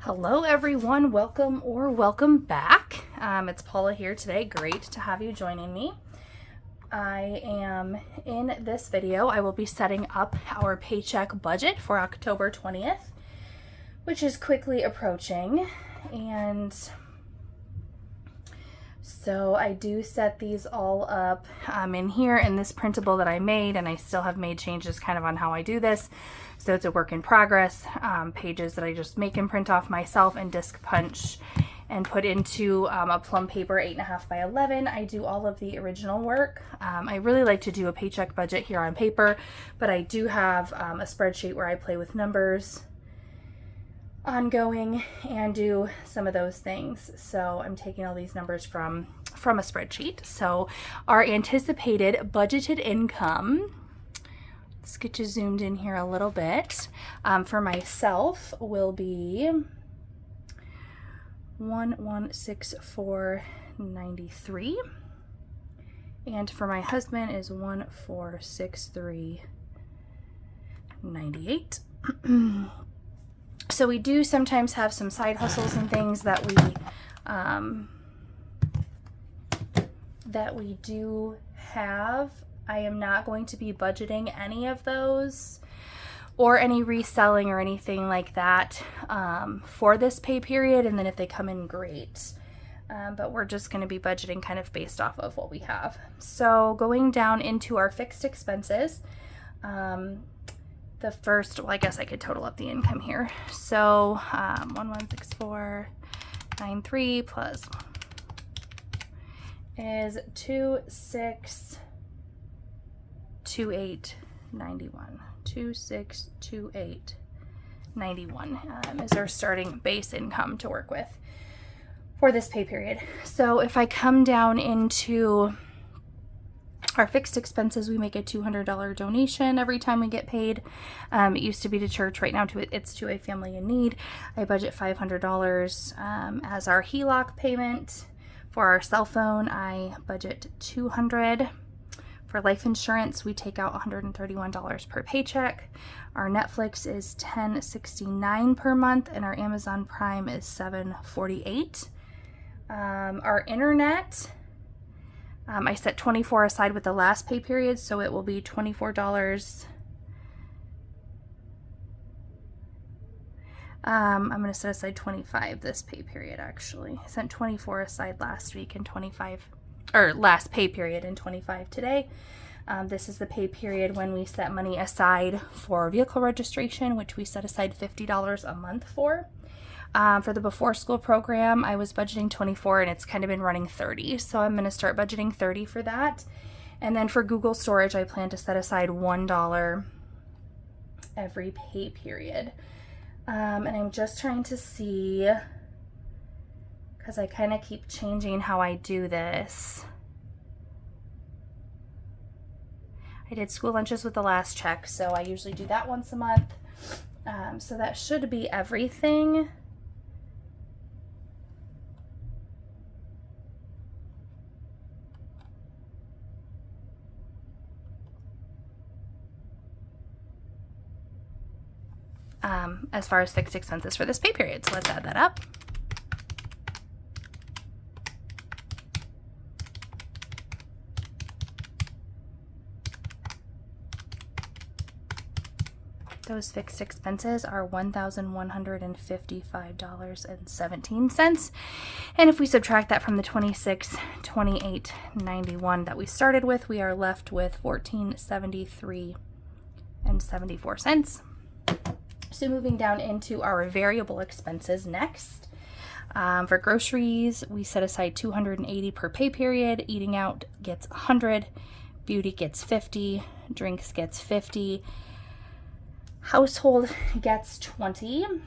Hello everyone, welcome back. It's Paula here today. Great to have you joining me. In this video, I will be setting up our paycheck budget for October 20th, which is quickly approaching. And so I do set these all up in here in this printable that I made, and I still have made changes kind of on how I do this. So it's a work in progress, pages that I just make and print off myself and disc punch and put into a plum paper 8.5 by 11. I do all of the original work. I really like to do a paycheck budget here on paper, but I do have a spreadsheet where I play with numbers ongoing and do some of those things. So I'm taking all these numbers from a spreadsheet. So our anticipated budgeted income, let's get you zoomed in here a little bit, for myself will be 1,164.93, and for my husband is 1,463.98. So we do sometimes have some side hustles and things that we do have. I am not going to be budgeting any of those or any reselling or anything like that for this pay period. And then if they come in, great. But we're just going to be budgeting kind of based off of what we have. So going down into our fixed expenses, the first, well, I guess I could total up the income here. So 1,164.93 plus is 2,628.91. 2,628.91 is our starting base income to work with for this pay period. So if I come down into our fixed expenses, we make a $200 donation every time we get paid. It used to be to church. Right now it's to a family in need. I budget $500 as our HELOC payment. For our cell phone, I budget $200. For life insurance, we take out $131 per paycheck. Our Netflix is $10.69 per month, and our Amazon Prime is $7.48. Our internet, I set $24 aside with the last pay period, so it will be $24. I'm going to set aside $25 this pay period, actually. I sent $24 aside last week and last pay period and $25 today. This is the pay period when we set money aside for vehicle registration, which we set aside $50 a month for. For the before school program, I was budgeting $24 and it's kind of been running $30. So I'm going to start budgeting $30 for that. And then for Google storage, I plan to set aside $1 every pay period. And I'm just trying to see, because I kind of keep changing how I do this. I did school lunches with the last check, so I usually do that once a month. So that should be everything. As far as fixed expenses for this pay period. So let's add that up. Those fixed expenses are $1,155.17. And if we subtract that from the $26.28.91 that we started with, we are left with $14.73.74. So moving down into our variable expenses next. For groceries, we set aside $280 per pay period. Eating out gets $100. Beauty gets $50. Drinks gets $50. Household gets $20.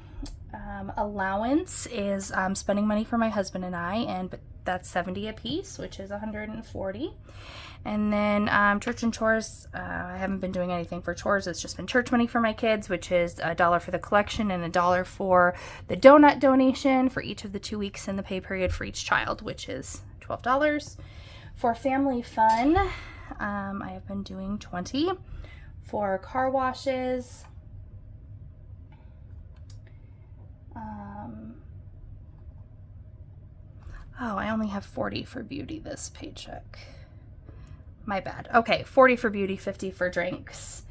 Allowance is spending money for my husband and I, and that's $70 a piece, which is $140. And then church and chores, I haven't been doing anything for chores. It's just been church money for my kids, which is $1 for the collection and $1 for the donut donation for each of the 2 weeks in the pay period for each child, which is $12. For family fun, I have been doing $20. For car washes, Oh, I only have 40 for beauty this paycheck. My bad. Okay, 40 for beauty, 50 for drinks,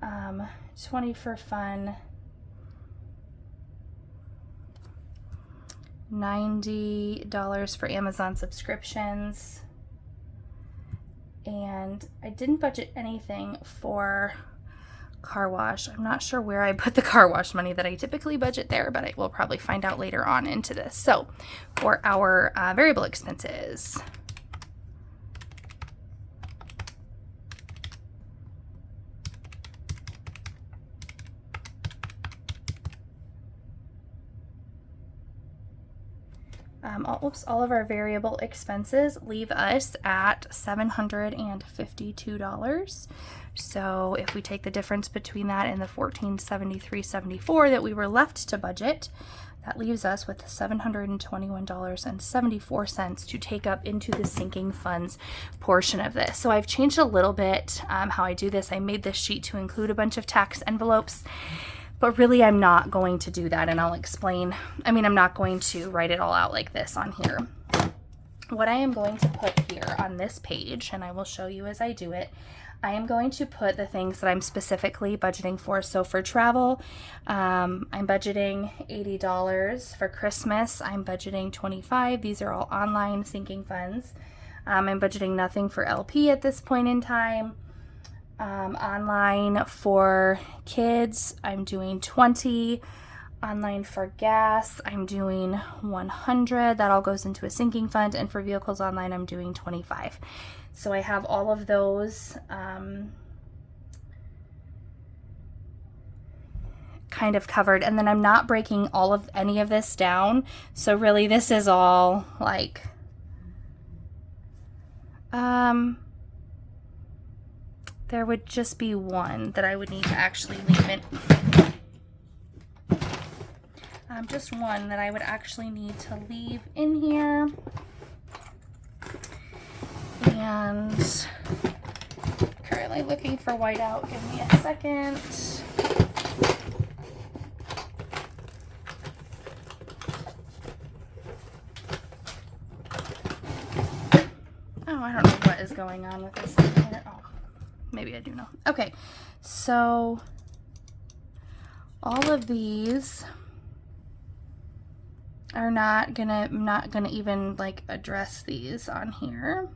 20 for fun, $90 for Amazon subscriptions, and I didn't budget anything for car wash. I'm not sure where I put the car wash money that I typically budget there, but I will probably find out later on into this. So for our variable expenses, all of our variable expenses leave us at $752. So if we take the difference between that and the $1,473.74 that we were left to budget, that leaves us with $721.74 to take up into the sinking funds portion of this. So I've changed a little bit how I do this. I made this sheet to include a bunch of tax envelopes, but really I'm not going to do that, and I'll explain. I'm not going to write it all out like this on here. What I am going to put here on this page, and I will show you as I do it, I am going to put the things that I'm specifically budgeting for. So for travel, I'm budgeting $80. For Christmas, I'm budgeting $25. These are all online sinking funds. I'm budgeting nothing for LP at this point in time. Online for kids, I'm doing $20. Online for gas, I'm doing $100. That all goes into a sinking fund. And for vehicles online, I'm doing $25. So I have all of those kind of covered. And then I'm not breaking any of this down. So really this is all like there would just be one that I would need to actually leave in. Just one that I would actually need to leave in here. And currently looking for whiteout. Give me a second. Oh, I don't know what is going on with this thing here. Oh, maybe I do know. Okay, so all of these are I'm not gonna even like address these on here.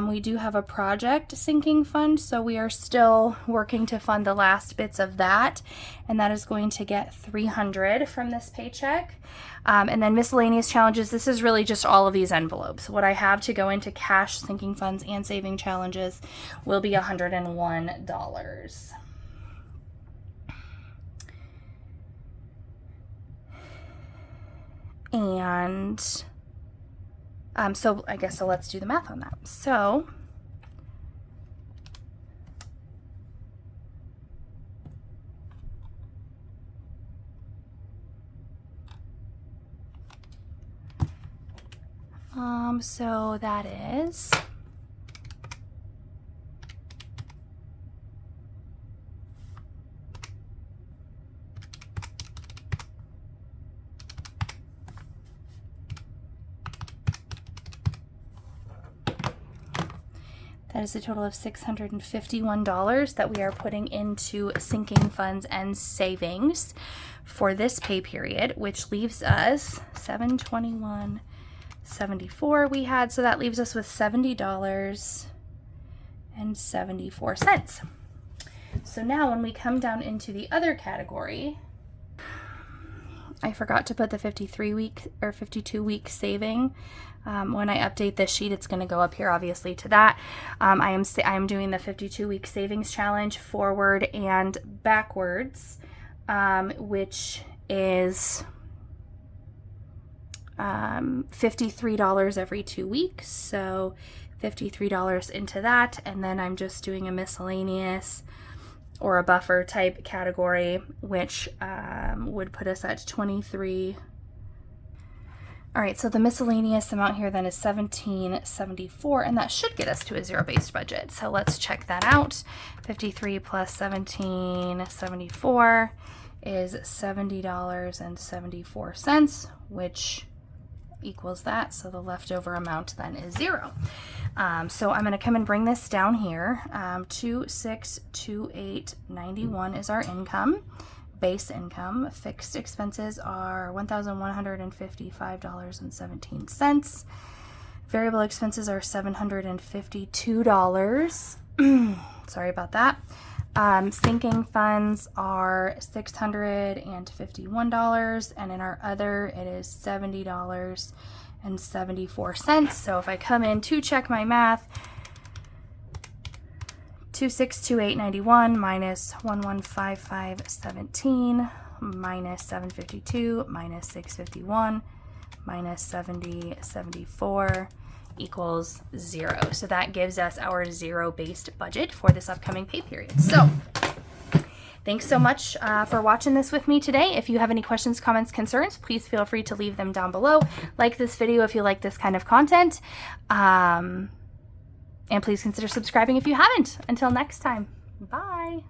We do have a project sinking fund, so we are still working to fund the last bits of that, and that is going to get $300 from this paycheck. And then miscellaneous challenges, this is really just all of these envelopes. What I have to go into cash sinking funds and saving challenges will be $101. And so let's do the math on that. So so that is that is a total of $651 that we are putting into sinking funds and savings for this pay period, which leaves us $721.74 we had, so that leaves us with $70.74. So now when we come down into the other category, I forgot to put the 53-week or 52-week saving. When I update this sheet, it's going to go up here, obviously, to that. I am doing the 52-week savings challenge forward and backwards, which is $53 every 2 weeks. So $53 into that, and then I'm just doing a miscellaneous or a buffer type category, which would put us at 23. All right, so the miscellaneous amount here then is $17.74, and that should get us to a zero-based budget. So let's check that out. 53 plus $17.74 is $70.74, which equals that. So the leftover amount then is 0. So I'm going to come and bring this down here. 262891 is our income, base income. Fixed expenses are $1,155.17. Variable expenses are $752. Sorry about that. Sinking funds are $651, and in our other it is $70.74. So if I come in to check my math, 262891 minus 115517 minus 752 minus 651 minus 7074 equals 0. So that gives us our zero-based budget for this upcoming pay period. So thanks so much for watching this with me today. If you have any questions, comments, concerns, please feel free to leave them down below. Like this video if you like this kind of content. And please consider subscribing if you haven't. Until next time, bye.